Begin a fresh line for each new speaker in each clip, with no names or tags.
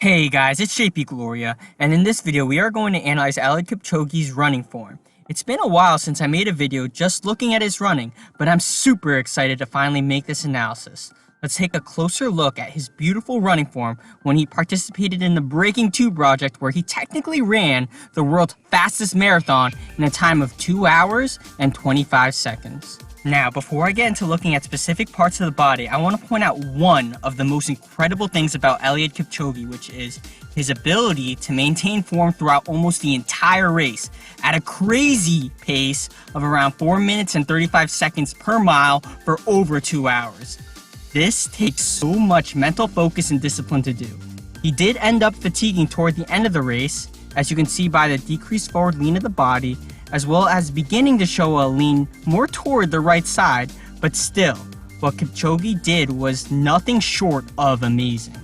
Hey guys, it's JP Gloria, and in this video we are going to analyze Eliud Kipchoge's running form. It's been a while since I made a video just looking at his running, but I'm super excited to finally make this analysis. Let's take a closer look at his beautiful running form when he participated in the Breaking 2 project, where he technically ran the world's fastest marathon in a time of 2 hours and 25 seconds. Now, before I get into looking at specific parts of the body, I want to point out one of the most incredible things about Eliud Kipchoge, which is his ability to maintain form throughout almost the entire race at a crazy pace of around 4 minutes and 35 seconds per mile for over 2 hours. This takes so much mental focus and discipline to do. He did end up fatiguing toward the end of the race, as you can see by the decreased forward lean of the body, as well as beginning to show a lean more toward the right side, but still, what Kipchoge did was nothing short of amazing.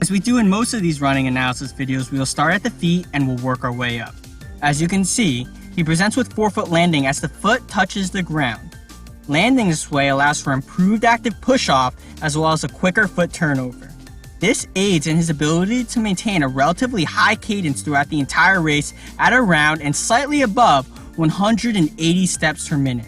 As we do in most of these running analysis videos, we will start at the feet and we'll work our way up. As you can see, he presents with forefoot landing as the foot touches the ground. Landing this way allows for improved active push-off as well as a quicker foot turnover. This aids in his ability to maintain a relatively high cadence throughout the entire race at around and slightly above 180 steps per minute.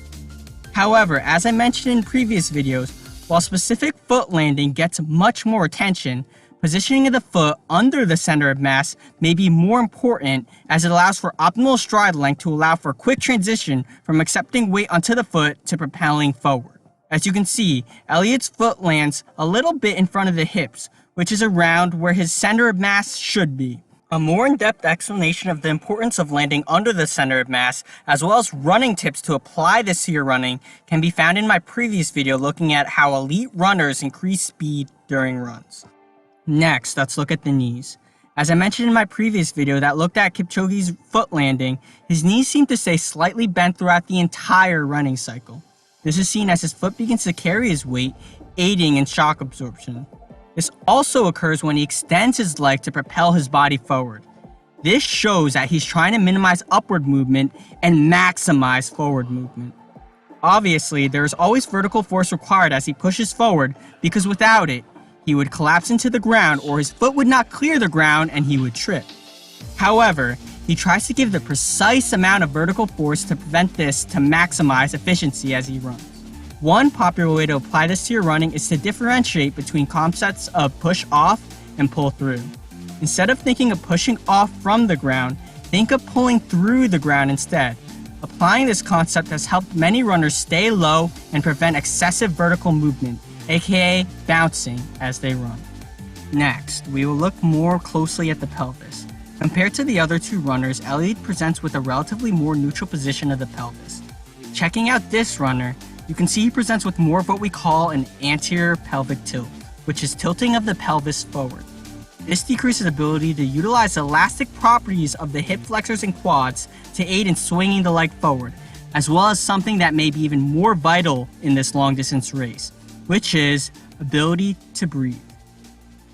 However, as I mentioned in previous videos, while specific foot landing gets much more attention, positioning of the foot under the center of mass may be more important, as it allows for optimal stride length to allow for quick transition from accepting weight onto the foot to propelling forward. As you can see, Eliud's foot lands a little bit in front of the hips, which is around where his center of mass should be. A more in-depth explanation of the importance of landing under the center of mass, as well as running tips to apply this to your running, can be found in my previous video looking at how elite runners increase speed during runs. Next, let's look at the knees. As I mentioned in my previous video that looked at Kipchoge's foot landing, his knees seem to stay slightly bent throughout the entire running cycle. This is seen as his foot begins to carry his weight, aiding in shock absorption. This also occurs when he extends his leg to propel his body forward. This shows that he's trying to minimize upward movement and maximize forward movement. Obviously, there is always vertical force required as he pushes forward, because without it, he would collapse into the ground or his foot would not clear the ground and he would trip. However, he tries to give the precise amount of vertical force to prevent this to maximize efficiency as he runs. One popular way to apply this to your running is to differentiate between concepts of push off and pull through. Instead of thinking of pushing off from the ground, think of pulling through the ground instead. Applying this concept has helped many runners stay low and prevent excessive vertical movement, aka bouncing, as they run. Next, we will look more closely at the pelvis. Compared to the other two runners, Eliud presents with a relatively more neutral position of the pelvis. Checking out this runner, you can see he presents with more of what we call an anterior pelvic tilt, which is tilting of the pelvis forward. This decreases ability to utilize the elastic properties of the hip flexors and quads to aid in swinging the leg forward, as well as something that may be even more vital in this long distance race, which is ability to breathe.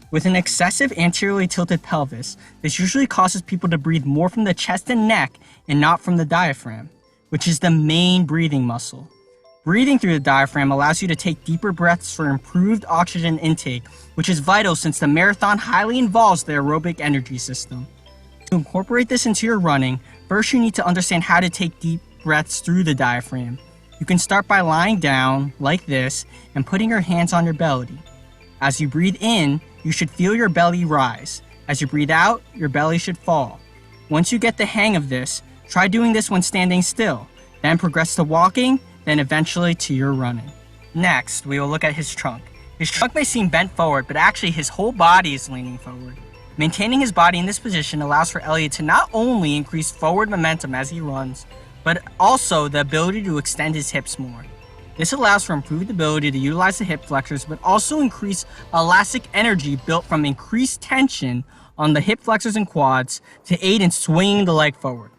With an excessive anteriorly tilted pelvis, this usually causes people to breathe more from the chest and neck and not from the diaphragm, which is the main breathing muscle. Breathing through the diaphragm allows you to take deeper breaths for improved oxygen intake, which is vital since the marathon highly involves the aerobic energy system. To incorporate this into your running, first you need to understand how to take deep breaths through the diaphragm. You can start by lying down, like this, and putting your hands on your belly. As you breathe in, you should feel your belly rise. As you breathe out, your belly should fall. Once you get the hang of this, try doing this when standing still, then progress to walking, then eventually to your running. Next, we will look at his trunk. His trunk may seem bent forward, but actually his whole body is leaning forward. Maintaining his body in this position allows for Eliud to not only increase forward momentum as he runs, but also the ability to extend his hips more. This allows for improved ability to utilize the hip flexors, but also increase elastic energy built from increased tension on the hip flexors and quads to aid in swinging the leg forward.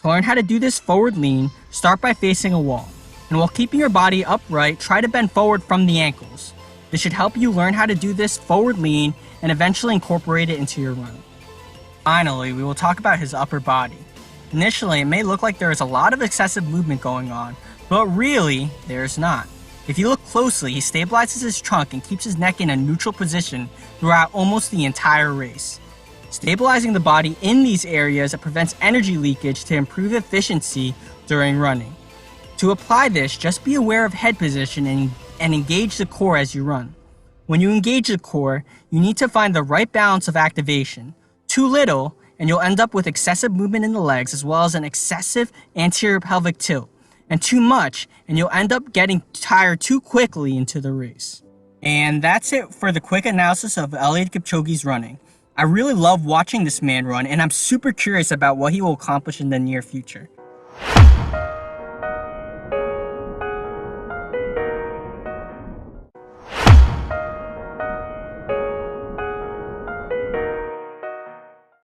To learn how to do this forward lean, start by facing a wall. And while keeping your body upright, try to bend forward from the ankles. This should help you learn how to do this forward lean and eventually incorporate it into your run. Finally, we will talk about his upper body. Initially, it may look like there is a lot of excessive movement going on, but really, there is not. If you look closely, he stabilizes his trunk and keeps his neck in a neutral position throughout almost the entire race. Stabilizing the body in these areas prevents energy leakage to improve efficiency during running. To apply this, just be aware of head position and engage the core as you run. When you engage the core, you need to find the right balance of activation. Too little, and you'll end up with excessive movement in the legs as well as an excessive anterior pelvic tilt. And too much, and you'll end up getting tired too quickly into the race. And that's it for the quick analysis of Eliud Kipchoge's running. I really love watching this man run, and I'm super curious about what he will accomplish in the near future.